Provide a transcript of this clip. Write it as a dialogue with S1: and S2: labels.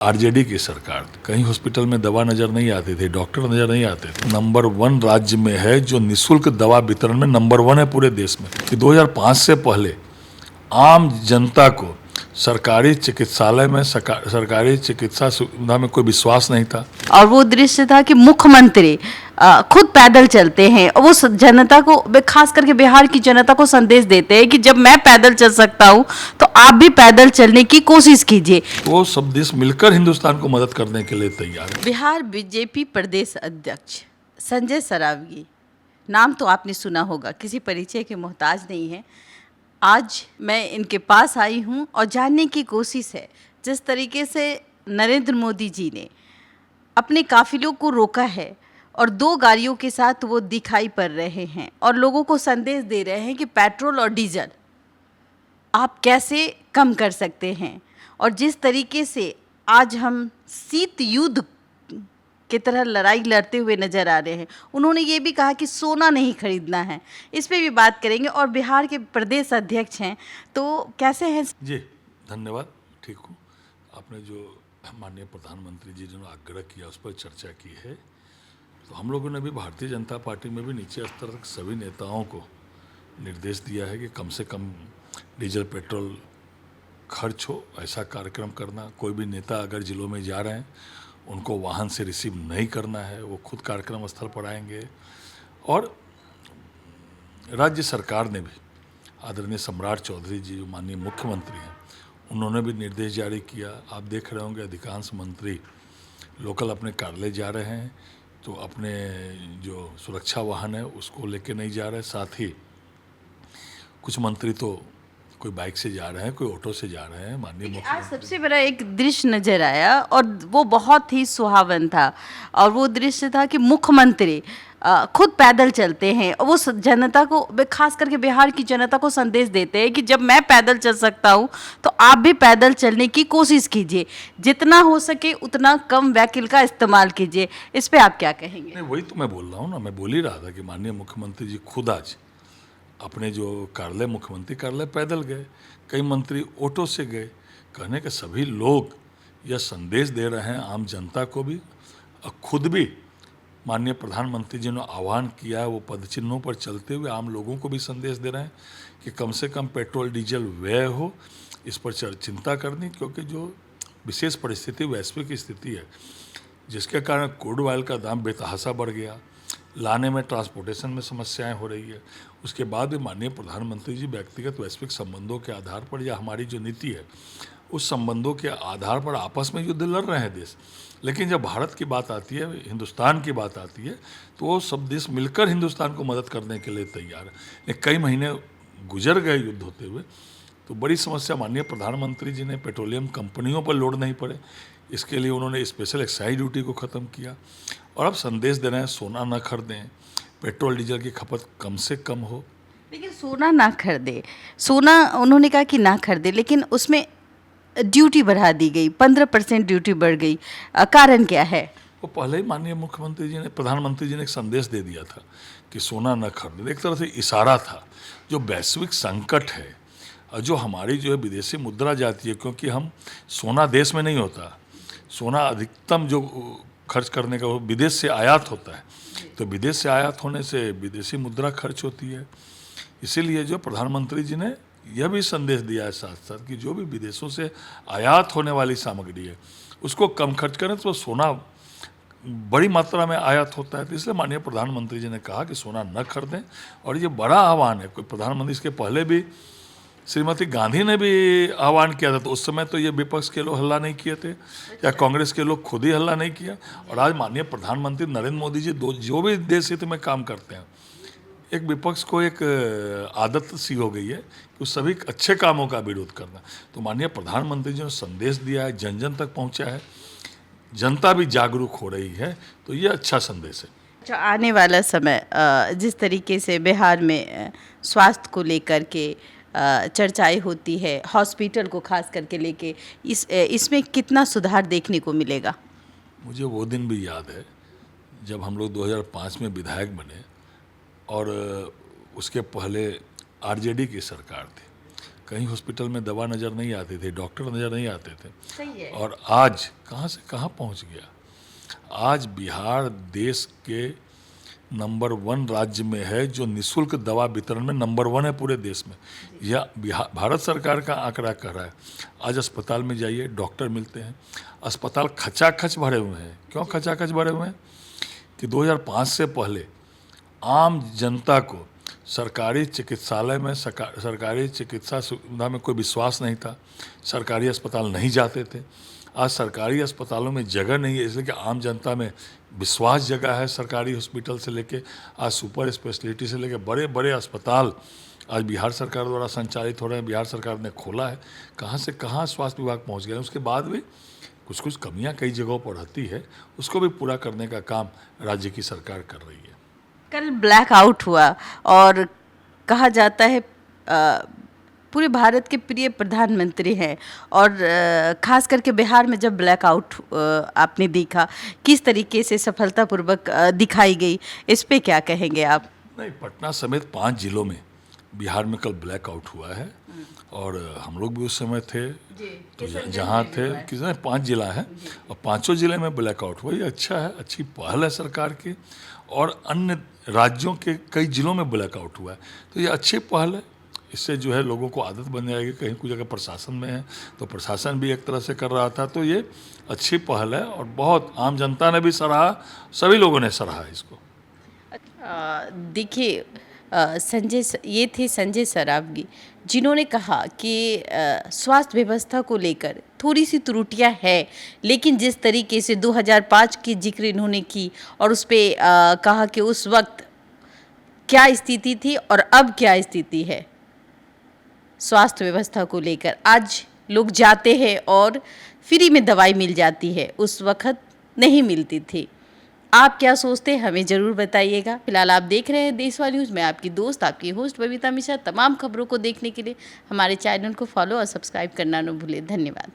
S1: RJD की सरकार थी, कहीं हॉस्पिटल में दवा नजर नहीं आती थी, डॉक्टर नजर नहीं आते थे। नंबर 1 राज्य में है जो निःशुल्क दवा वितरण में नंबर 1 है पूरे देश में। कि 2005 से पहले आम जनता को सरकारी चिकित्सालय में सरकारी चिकित्सा सुविधा में कोई विश्वास नहीं था।
S2: और वो दृश्य था कि मुख्यमंत्री खुद पैदल चलते हैं और वो जनता को, खास करके बिहार की जनता को संदेश देते हैं कि जब मैं पैदल चल सकता हूं तो आप भी पैदल चलने की कोशिश कीजिए।
S1: वो सब देश मिलकर हिंदुस्तान को मदद करने के लिए तैयार है।
S2: बिहार बीजेपी प्रदेश अध्यक्ष संजय सरावगी, नाम तो आपने सुना होगा, किसी परिचय के मोहताज नहीं है। आज मैं इनके पास आई हूं और जानने की कोशिश है जिस तरीके से नरेंद्र मोदी जी ने अपने काफिलों को रोका है और 2 गाड़ियों के साथ वो दिखाई पड़ रहे हैं और लोगों को संदेश दे रहे हैं कि पेट्रोल और डीजल आप कैसे कम कर सकते हैं। और जिस तरीके से आज हम शीत युद्ध की तरह लड़ाई लड़ते हुए नजर आ रहे हैं, उन्होंने ये भी कहा कि सोना नहीं खरीदना है। इस पे भी बात करेंगे। और बिहार के प्रदेश अध्यक्ष हैं, तो कैसे हैं
S1: जी? धन्यवाद, ठीक हूँ। आपने जो माननीय प्रधानमंत्री जी ने आग्रह किया उस पर चर्चा की है, तो हम लोगों ने भी भारतीय जनता पार्टी में भी नीचे स्तर तक सभी नेताओं को निर्देश दिया है कि कम से कम डीजल पेट्रोल खर्च हो, ऐसा कार्यक्रम करना। कोई भी नेता अगर जिलों में जा रहे हैं उनको वाहन से रिसीव नहीं करना है, वो खुद कार्यक्रम स्थल पर आएंगे। और राज्य सरकार ने भी, आदरणीय सम्राट चौधरी जी जो माननीय मुख्यमंत्री हैं, उन्होंने भी निर्देश जारी किया। आप देख रहे होंगे अधिकांश मंत्री लोकल अपने कार्यालय जा रहे हैं, तो अपने जो सुरक्षा वाहन है उसको लेके नहीं जा रहे। साथ ही कुछ मंत्री तो कोई बाइक से जा रहे हैं, कोई ऑटो से जा रहे हैं। माननीय
S2: आज
S1: मुख्यमंत्री,
S2: सबसे बड़ा एक दृश्य नजर आया और वो बहुत ही सुहावन था। और वो दृश्य था कि मुख्यमंत्री खुद पैदल चलते हैं और वो जनता को, खास करके बिहार की जनता को संदेश देते हैं कि जब मैं पैदल चल सकता हूं तो आप भी पैदल चलने की कोशिश कीजिए, जितना हो सके उतना कम व्हीकल का इस्तेमाल कीजिए। इस पे आप क्या कहेंगे?
S1: नहीं, वही तो मैं बोल रहा हूँ ना, मैं बोल ही रहा था कि माननीय मुख्यमंत्री जी खुद आज अपने जो कार्यालय, मुख्यमंत्री कार्यालय पैदल गए, कई मंत्री ऑटो से गए। कहने के सभी लोग यह संदेश दे रहे हैं आम जनता को भी, और खुद भी माननीय प्रधानमंत्री जी ने आह्वान किया है, वो पदचिन्हों पर चलते हुए आम लोगों को भी संदेश दे रहे हैं कि कम से कम पेट्रोल डीजल व्यय हो, इस पर चिंता करनी। क्योंकि जो विशेष परिस्थिति, वैश्विक स्थिति है, जिसके कारण क्रूड ऑयल का दाम बेतहाशा बढ़ गया, लाने में, ट्रांसपोर्टेशन में समस्याएं हो रही है। उसके बाद भी माननीय प्रधानमंत्री जी व्यक्तिगत वैश्विक संबंधों के आधार पर, या हमारी जो नीति है उस संबंधों के आधार पर आपस में युद्ध लड़ रहे हैं देश। लेकिन जब भारत की बात आती है, हिंदुस्तान की बात आती है, तो वो सब देश मिलकर हिंदुस्तान को मदद करने के लिए तैयार है। कई महीने गुजर गए युद्ध होते हुए, तो बड़ी समस्या माननीय प्रधानमंत्री जी ने पेट्रोलियम कंपनियों पर लोड नहीं पड़े, इसके लिए उन्होंने स्पेशल एक्साइज ड्यूटी को ख़त्म किया। और अब संदेश दे रहे हैं सोना न खरीदें, पेट्रोल डीजल की खपत कम से कम हो।
S2: लेकिन सोना ना खरीदे, सोना उन्होंने कहा कि ना खरीदे, लेकिन उसमें ड्यूटी बढ़ा दी गई, 15% ड्यूटी बढ़ गई। कारण क्या है?
S1: वो पहले ही माननीय मुख्यमंत्री जी ने, प्रधानमंत्री जी ने एक संदेश दे दिया था कि सोना न खरीदें। एक तरह से इशारा था। जो वैश्विक संकट है और जो हमारी जो है विदेशी मुद्रा जाती है, क्योंकि हम, सोना देश में नहीं होता, सोना अधिकतम जो खर्च करने का वो विदेश से आयात होता है, तो विदेश से आयात होने से विदेशी मुद्रा खर्च होती है। इसीलिए जो प्रधानमंत्री जी ने यह भी संदेश दिया है साथ साथ कि जो भी विदेशों से आयात होने वाली सामग्री है उसको कम खर्च करें। तो सोना बड़ी मात्रा में आयात होता है, तो इसलिए माननीय प्रधानमंत्री जी ने कहा कि सोना न खरीदें। और ये बड़ा आह्वान है। कोई प्रधानमंत्री, इसके पहले भी श्रीमती गांधी ने भी आह्वान किया था, तो उस समय तो ये विपक्ष के लोग हल्ला नहीं किए थे, या कांग्रेस के लोग खुद ही हल्ला नहीं किया। और आज माननीय प्रधानमंत्री नरेंद्र मोदी जी जो भी देश हित में काम करते हैं, एक विपक्ष को एक आदत सी हो गई है कि उस सभी अच्छे कामों का विरोध करना। तो माननीय प्रधानमंत्री जी ने संदेश दिया है, जन जन तक पहुंचा है, जनता भी जागरूक हो रही है, तो ये अच्छा संदेश है।
S2: जो आने वाला समय, जिस तरीके से बिहार में स्वास्थ्य को लेकर के चर्चाएं होती है, हॉस्पिटल को खास करके लेके, इसमें कितना सुधार देखने को मिलेगा?
S1: मुझे वो दिन भी याद है जब हम लोग 2005 में विधायक बने, और उसके पहले आरजेडी की सरकार थी। कहीं हॉस्पिटल में दवा नज़र नहीं आती थी, डॉक्टर नज़र नहीं आते थे।
S2: सही है।
S1: और आज कहाँ से कहाँ पहुँच गया। आज बिहार देश के नंबर 1 राज्य में है जो निःशुल्क दवा वितरण में नंबर 1 है पूरे देश में। यह भारत सरकार का आंकड़ा कह रहा है। आज अस्पताल में जाइए, डॉक्टर मिलते हैं, अस्पताल खचाखच भरे हुए हैं। क्यों खचाखच भरे हुए हैं कि 2005 से पहले आम जनता को सरकारी चिकित्सालय में सरकारी चिकित्सा सुविधा में कोई विश्वास नहीं था, सरकारी अस्पताल नहीं जाते थे। आज सरकारी अस्पतालों में जगह नहीं है, इसलिए कि आम जनता में विश्वास जगह है। सरकारी हॉस्पिटल से लेके आज सुपर स्पेशलिटी से लेके बड़े बड़े अस्पताल आज बिहार सरकार द्वारा संचालित हो रहे हैं, बिहार सरकार ने खोला है। कहाँ से कहाँ स्वास्थ्य विभाग पहुँच गया। उसके बाद भी कुछ कुछ कमियाँ कई जगहों पर रहती है, उसको भी पूरा करने का काम राज्य की सरकार कर रही है।
S2: कल ब्लैक आउट हुआ और कहा जाता है पूरे भारत के प्रिय प्रधानमंत्री हैं और खास करके बिहार में जब ब्लैक आउट आपने देखा, किस तरीके से सफलतापूर्वक दिखाई गई, इस पे क्या कहेंगे आप?
S1: नहीं, पटना समेत 5 जिलों में बिहार में कल ब्लैक आउट हुआ है और हम लोग भी उस समय थे। तो जहाँ थे कितने 5 जिला है और 5 जिले में ब्लैक आउट हुआ। ये अच्छा है, अच्छी पहल है सरकार की। और अन्य राज्यों के कई जिलों में ब्लैक आउट हुआ है, तो ये अच्छी पहल है। इससे जो है लोगों को आदत बन जाएगी। कहीं कुछ अगर प्रशासन में है तो प्रशासन भी एक तरह से कर रहा था, तो ये अच्छी पहल है और बहुत आम जनता ने भी सराहा, सभी लोगों ने सराहा इसको।
S2: देखिए ये थे संजय सरावगी, जिन्होंने कहा कि स्वास्थ्य व्यवस्था को लेकर थोड़ी सी त्रुटियां है, लेकिन जिस तरीके से 2005 की जिक्र इन्होंने की और उस पर कहा कि उस वक्त क्या स्थिति थी और अब क्या स्थिति है स्वास्थ्य व्यवस्था को लेकर। आज लोग जाते हैं और फ्री में दवाई मिल जाती है, उस वक्त नहीं मिलती थी। आप क्या सोचते हैं हमें ज़रूर बताइएगा। फिलहाल आप देख रहे हैं देशवाली न्यूज़। मैं आपकी दोस्त, आपकी होस्ट बबीता मिश्रा। तमाम खबरों को देखने के लिए हमारे चैनल को फॉलो और सब्सक्राइब करना न भूलें। धन्यवाद।